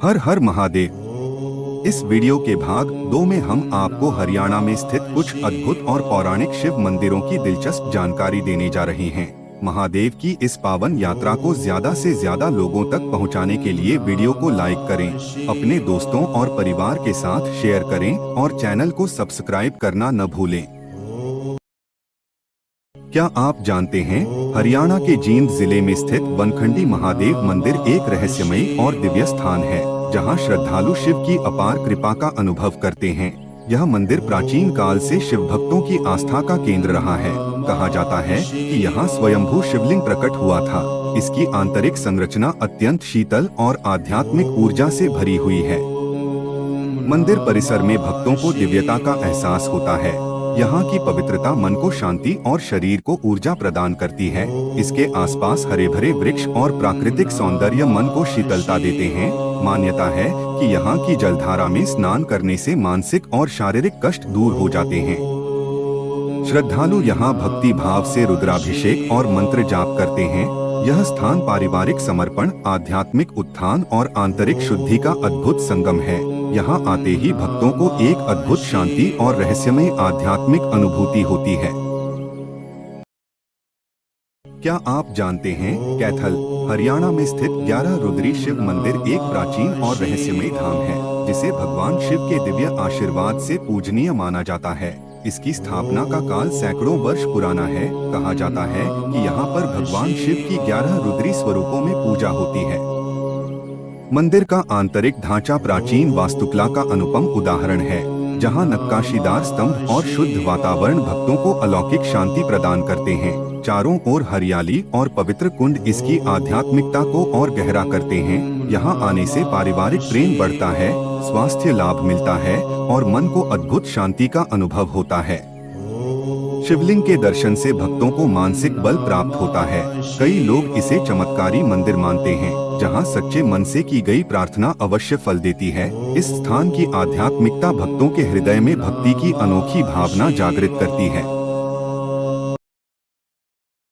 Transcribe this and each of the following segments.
हर हर महादेव। इस वीडियो के भाग 2 में हम आपको हरियाणा में स्थित कुछ अद्भुत और पौराणिक शिव मंदिरों की दिलचस्प जानकारी देने जा रहे हैं। महादेव की इस पावन यात्रा को ज्यादा से ज्यादा लोगों तक पहुंचाने के लिए वीडियो को लाइक करें, अपने दोस्तों और परिवार के साथ शेयर करें और चैनल को सब्सक्राइब करना न भूलें। क्या आप जानते हैं, हरियाणा के जींद जिले में स्थित वनखंडी महादेव मंदिर एक रहस्यमयी और दिव्य स्थान है, जहां श्रद्धालु शिव की अपार कृपा का अनुभव करते हैं। यह मंदिर प्राचीन काल से शिव भक्तों की आस्था का केंद्र रहा है। कहा जाता है कि यहाँ स्वयंभू शिवलिंग प्रकट हुआ था। इसकी आंतरिक संरचना अत्यंत शीतल और आध्यात्मिक ऊर्जा से भरी हुई है। मंदिर परिसर में भक्तों को दिव्यता का एहसास होता है। यहाँ की पवित्रता मन को शांति और शरीर को ऊर्जा प्रदान करती है। इसके आसपास हरे भरे वृक्ष और प्राकृतिक सौंदर्य मन को शीतलता देते हैं। मान्यता है कि यहाँ की जलधारा में स्नान करने से मानसिक और शारीरिक कष्ट दूर हो जाते हैं। श्रद्धालु यहाँ भक्ति भाव से रुद्राभिषेक और मंत्र जाप करते हैं। यह स्थान पारिवारिक समर्पण, आध्यात्मिक उत्थान और आंतरिक शुद्धि का अद्भुत संगम है। यहाँ आते ही भक्तों को एक अद्भुत शांति और रहस्यमय आध्यात्मिक अनुभूति होती है। क्या आप जानते हैं, कैथल हरियाणा में स्थित 11 रुद्री शिव मंदिर एक प्राचीन और रहस्यमय धाम है, जिसे भगवान शिव के दिव्य आशीर्वाद से पूजनीय माना जाता है। इसकी स्थापना का काल सैकड़ों वर्ष पुराना है। कहा जाता है कि यहाँ पर भगवान शिव की 11 रुद्री स्वरूपों में पूजा होती है। मंदिर का आंतरिक ढांचा प्राचीन वास्तुकला का अनुपम उदाहरण है, जहाँ नक्काशीदार स्तंभ और शुद्ध वातावरण भक्तों को अलौकिक शांति प्रदान करते हैं। चारों ओर हरियाली और पवित्र कुंड इसकी आध्यात्मिकता को और गहरा करते हैं। यहाँ आने से पारिवारिक प्रेम बढ़ता है, स्वास्थ्य लाभ मिलता है और मन को अद्भुत शांति का अनुभव होता है। शिवलिंग के दर्शन से भक्तों को मानसिक बल प्राप्त होता है। कई लोग इसे चमत्कारी मंदिर मानते हैं, जहां सच्चे मन से की गई प्रार्थना अवश्य फल देती है। इस स्थान की आध्यात्मिकता भक्तों के हृदय में भक्ति की अनोखी भावना जागृत करती है।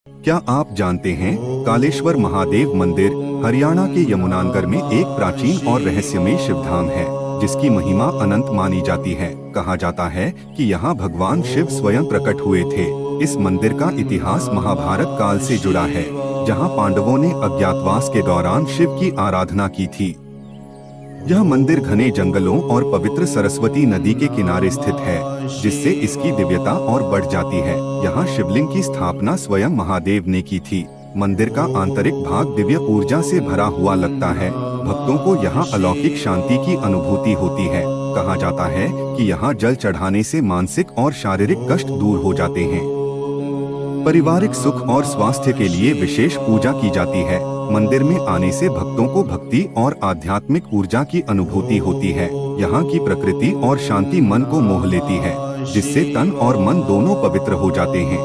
क्या आप जानते हैं, कालेश्वर महादेव मंदिर हरियाणा के यमुनानगर में एक प्राचीन और रहस्यमय शिवधाम है, जिसकी महिमा अनंत मानी जाती है। कहा जाता है कि यहाँ भगवान शिव स्वयं प्रकट हुए थे। इस मंदिर का इतिहास महाभारत काल से जुड़ा है, जहाँ पांडवों ने अज्ञातवास के दौरान शिव की आराधना की थी। यह मंदिर घने जंगलों और पवित्र सरस्वती नदी के किनारे स्थित है, जिससे इसकी दिव्यता और बढ़ जाती है। यहाँ शिवलिंग की स्थापना स्वयं महादेव ने की थी। मंदिर का आंतरिक भाग दिव्य ऊर्जा से भरा हुआ लगता है। भक्तों को यहाँ अलौकिक शांति की अनुभूति होती है। कहा जाता है कि यहाँ जल चढ़ाने से मानसिक और शारीरिक कष्ट दूर हो जाते हैं। पारिवारिक सुख और स्वास्थ्य के लिए विशेष पूजा की जाती है। मंदिर में आने से भक्तों को भक्ति और आध्यात्मिक ऊर्जा की अनुभूति होती है। यहाँ की प्रकृति और शांति मन को मोह लेती है, जिससे तन और मन दोनों पवित्र हो जाते हैं।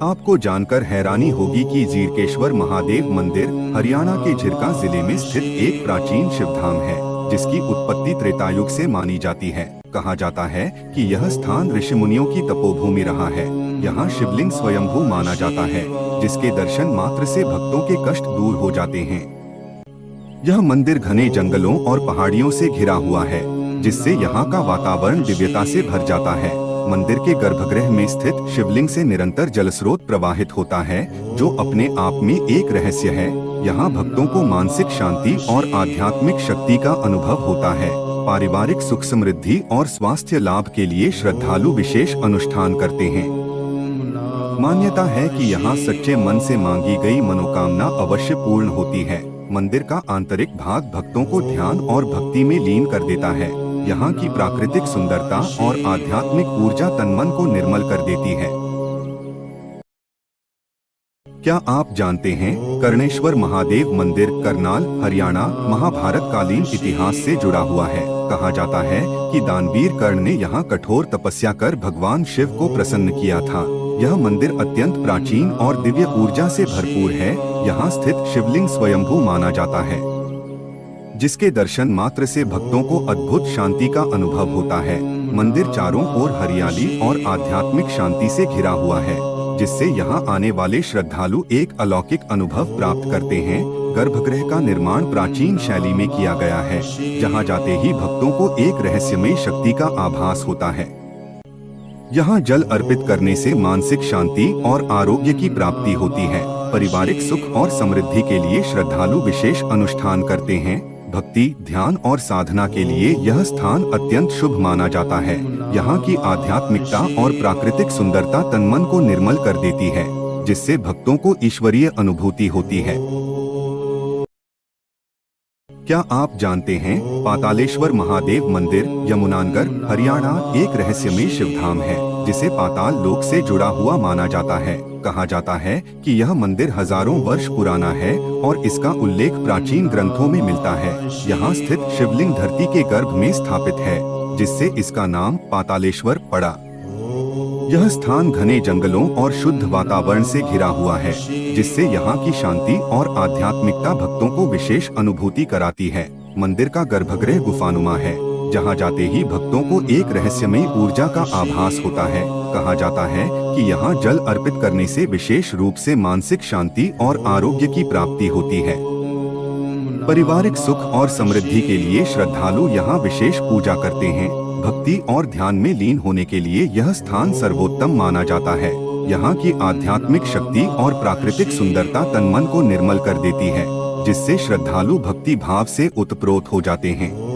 आपको जानकर हैरानी होगी कि जीरकेश्वर महादेव मंदिर हरियाणा के झिरका जिले में स्थित एक प्राचीन शिवधाम है, जिसकी उत्पत्ति त्रेतायुग से मानी जाती है। कहा जाता है कि यह स्थान ऋषि मुनियों की तपोभूमि रहा है। यहाँ शिवलिंग स्वयंभू माना जाता है, जिसके दर्शन मात्र से भक्तों के कष्ट दूर हो जाते हैं। यह मंदिर घने जंगलों और पहाड़ियों से घिरा हुआ है, जिससे यहाँ का वातावरण दिव्यता से भर जाता है। मंदिर के गर्भगृह में स्थित शिवलिंग से निरंतर जलस्रोत प्रवाहित होता है, जो अपने आप में एक रहस्य है। यहाँ भक्तों को मानसिक शांति और आध्यात्मिक शक्ति का अनुभव होता है। पारिवारिक सुख समृद्धि और स्वास्थ्य लाभ के लिए श्रद्धालु विशेष अनुष्ठान करते हैं। मान्यता है कि यहाँ सच्चे मन से मांगी गई मनोकामना अवश्य पूर्ण होती है। मंदिर का आंतरिक भाग भक्तों को ध्यान और भक्ति में लीन कर देता है। यहाँ की प्राकृतिक सुंदरता और आध्यात्मिक ऊर्जा तन मन को निर्मल कर देती है। क्या आप जानते हैं, कर्णेश्वर महादेव मंदिर करनाल हरियाणा महाभारत कालीन इतिहास से जुड़ा हुआ है। कहा जाता है कि दानवीर कर्ण ने यहाँ कठोर तपस्या कर भगवान शिव को प्रसन्न किया था। यह मंदिर अत्यंत प्राचीन और दिव्य ऊर्जा से भरपूर है। यहाँ स्थित शिवलिंग स्वयंभू माना जाता है, जिसके दर्शन मात्र से भक्तों को अद्भुत शांति का अनुभव होता है। मंदिर चारों ओर हरियाली और आध्यात्मिक शांति से घिरा हुआ है, जिससे यहाँ आने वाले श्रद्धालु एक अलौकिक अनुभव प्राप्त करते हैं। गर्भगृह का निर्माण प्राचीन शैली में किया गया है, जहां जाते ही भक्तों को एक रहस्यमय शक्ति का आभास होता है। यहाँ जल अर्पित करने से मानसिक शांति और आरोग्य की प्राप्ति होती है। पारिवारिक सुख और समृद्धि के लिए श्रद्धालु विशेष अनुष्ठान करते हैं। भक्ति, ध्यान और साधना के लिए यह स्थान अत्यंत शुभ माना जाता है। यहाँ की आध्यात्मिकता और प्राकृतिक सुंदरता तन मन को निर्मल कर देती है, जिससे भक्तों को ईश्वरीय अनुभूति होती है। क्या आप जानते हैं, पातालेश्वर महादेव मंदिर यमुनानगर, हरियाणा एक रहस्यमय शिवधाम है, जिसे पाताल लोक से जुड़ा हुआ माना जाता है। कहा जाता है कि यह मंदिर हजारों वर्ष पुराना है और इसका उल्लेख प्राचीन ग्रंथों में मिलता है। यहाँ स्थित शिवलिंग धरती के गर्भ में स्थापित है, जिससे इसका नाम पातालेश्वर पड़ा। यह स्थान घने जंगलों और शुद्ध वातावरण से घिरा हुआ है, जिससे यहाँ की शांति और आध्यात्मिकता भक्तों को विशेष अनुभूति कराती है। मंदिर का गर्भगृह गुफानुमा है, जहाँ जाते ही भक्तों को एक रहस्यमयी ऊर्जा का आभास होता है। कहा जाता है कि यहाँ जल अर्पित करने से विशेष रूप से मानसिक शांति और आरोग्य की प्राप्ति होती है। पारिवारिक सुख और समृद्धि के लिए श्रद्धालु यहाँ विशेष पूजा करते हैं। भक्ति और ध्यान में लीन होने के लिए यह स्थान सर्वोत्तम माना जाता है। यहाँ की आध्यात्मिक शक्ति और प्राकृतिक सुंदरता तन मन को निर्मल कर देती है, जिससे श्रद्धालु भक्ति भाव से ओतप्रोत हो जाते हैं।